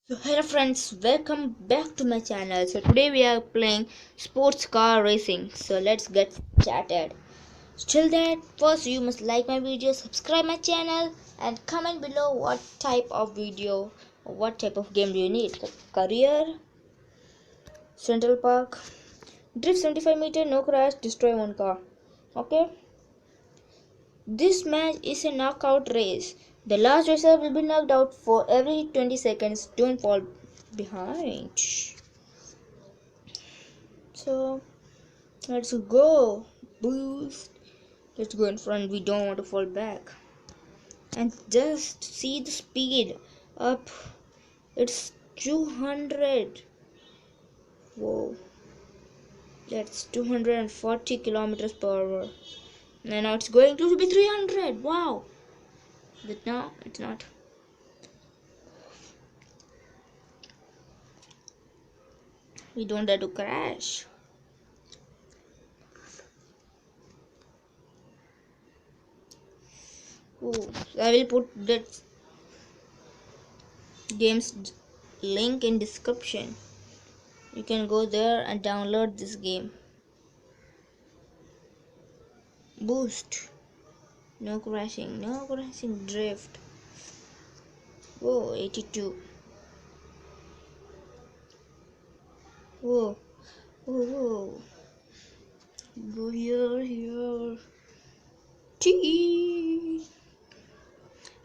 So hello friends, welcome back to my channel. So today we are playing sports car racing. So let's get started. Till that, first you must like my video, subscribe my channel and comment below what type of video or what type of game do you need. Like career, Central Park, drift 75 meter, no crash, destroy one car. Okay. This match is a knockout race. The last racer will be knocked out for every 20 seconds. Don't fall behind. So let's go. Boost. Let's go in front. We don't want to fall back. And just see the speed up. It's 200. Whoa. That's 240 kilometers per hour. And now it's going to be 300. Wow. But no, it's not. We don't dare to crash. Oh, I will put that game's link in description. You can go there and download this game. Boost. No crashing. No crashing. Drift. Whoa, 82. Whoa. Whoa, whoa. Go here. Chee.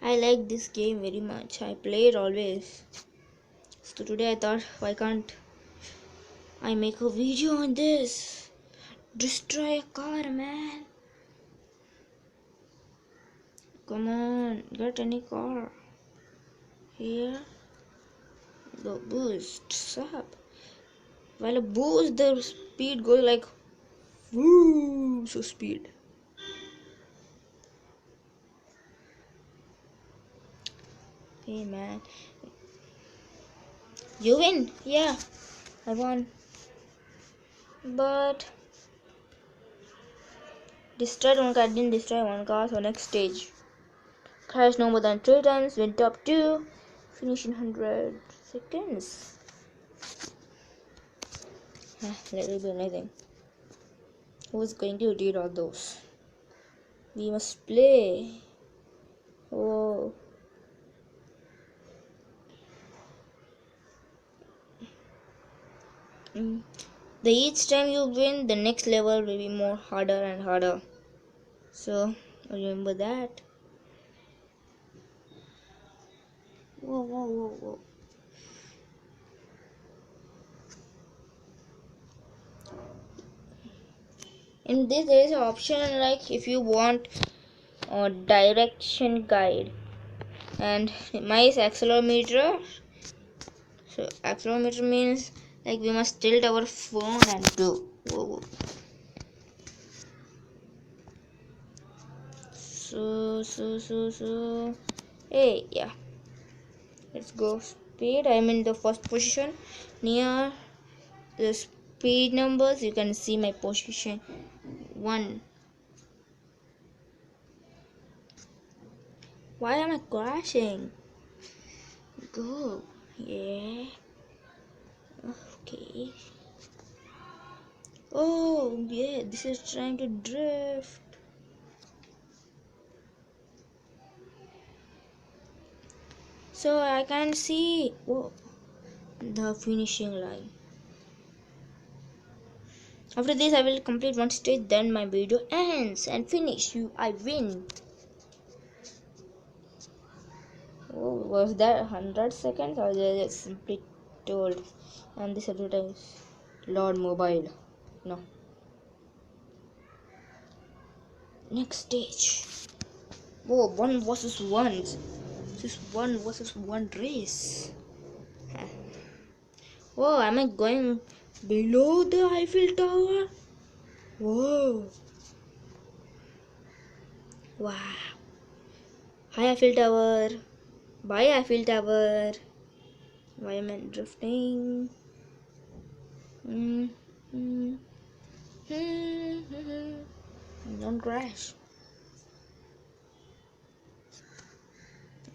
I like this game very much. I play it always. So today I thought, why can't I make a video on this? Destroy a car, man. Come on, get any car. Here. The boost up. While a boost, the speed goes like woo, so speed. Hey man, you win. Yeah, I won. But destroyed one car, didn't destroy one car. So next stage. Crash no more than 3 times. Win top 2. Finish in 100 seconds. That will be amazing. Who's going to read all those? We must play. Oh. The each time you win, the next level will be more harder and harder. So remember that. Whoa. In this there is an option like if you want a direction guide, and my is accelerometer. So accelerometer means like we must tilt our phone and do. Whoa. So. Hey, yeah. Let's go. Speed. I'm in the first position. Near the speed numbers, you can see my position 1. Why am I crashing? Go. Yeah. Okay. Oh, yeah. This is trying to drift. So I can see the finishing line. After this, I will complete one stage. Then my video ends and finish. I win. Oh, was that 100 seconds or just simply told? And this advertise Lord Mobile. No. Next stage. Oh, 1 versus 1. This is 1 versus 1 race. Oh, am I going below the Eiffel Tower? Whoa. Wow. Hi Eiffel Tower. Bye Eiffel Tower. Why am I drifting? Don't crash.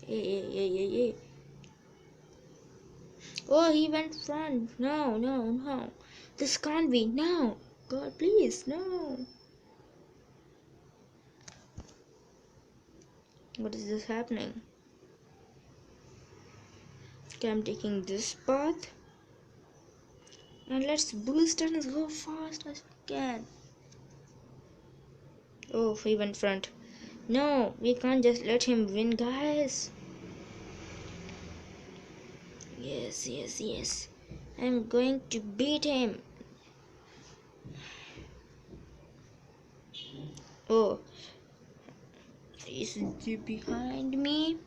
Hey. Oh, he went front. No, no, no. This can't be. No. God, please, no. What is this happening? Okay, I'm taking this path. And let's boost and go fast as we can. Oh, he went front. No, we can't just let him win, guys. Yes, yes, yes. I'm going to beat him. Oh, is he behind me?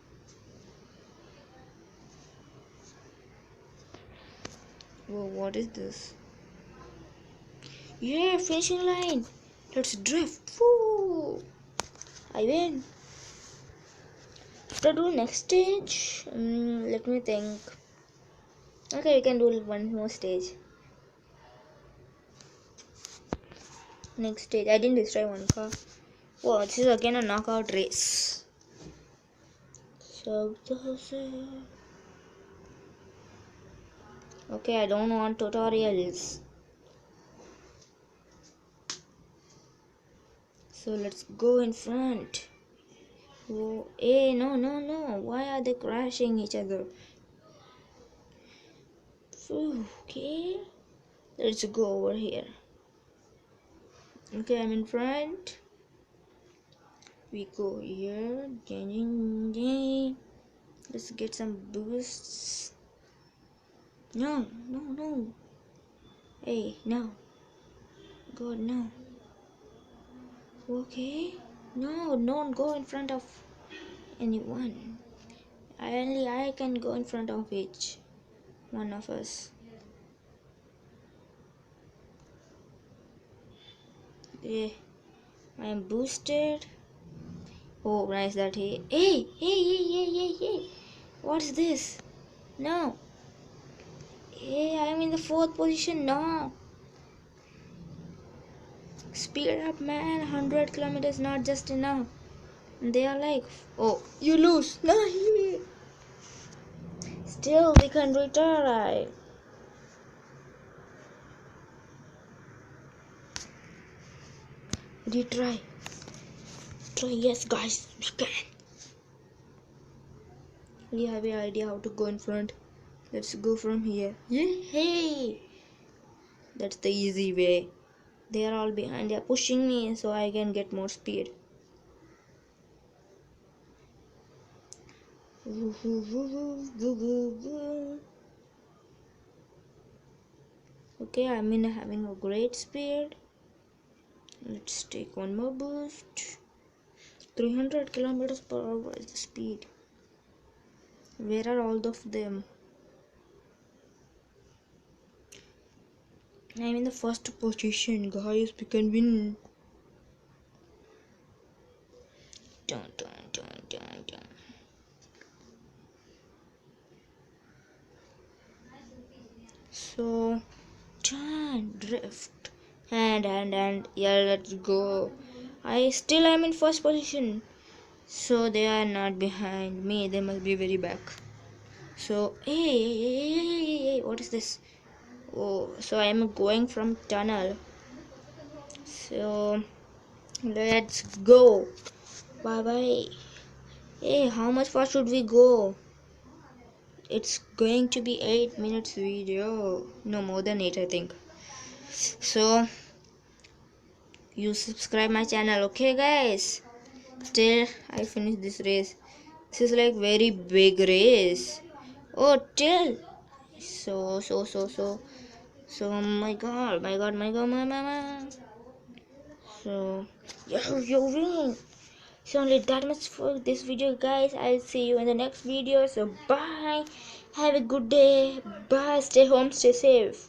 Oh, what is this? Yeah, finishing line. Let's drift. Woo! I win. To do next stage, let me think. Okay, we can do one more stage. Next stage. I didn't destroy one car. Whoa, this is again a knockout race. So, okay, I don't want tutorials. So let's go in front. Oh, hey, no, no, no. Why are they crashing each other? Okay, let's go over here. Okay, I'm in front. We go here. Let's get some boosts. No, no, no. Hey, no. God, no. Okay. No, don't go in front of anyone. Only I can go in front of each one of us. Yeah, I am boosted. Oh, nice that hey, hey, hey, hey, hey, hey, hey. What's this? No. Hey, I am in the 4th position. No. Speed up, man. 100 kilometers not just enough. And they are like, oh, you lose. No. Still, we can retry. Retry. Try, yes, guys, we can. We have an idea how to go in front. Let's go from here. Yeah, hey. That's the easy way. They are all behind. They are pushing me so I can get more speed. Okay, I'm in having a great speed. Let's take one more boost. 300 kilometers per hour is the speed. Where are all of them? I'm in the 1st position, guys. We can win. Dun, dun, dun, dun, dun. So, drift. And yeah, let's go. I still am in 1st position. So they are not behind me. They must be very back. So, hey, what is this? Oh, so I am going from tunnel. So, let's go. Bye. Hey, how much fast should we go? It's going to be 8 minutes video. No, more than 8, I think. So, you subscribe my channel, okay, guys? Till I finish this race. This is like very big race. Oh, till. So, my god. So, you win. So only that much for this video, guys. I'll see you in the next video. So bye. Have a good day. Bye. Stay home. Stay safe.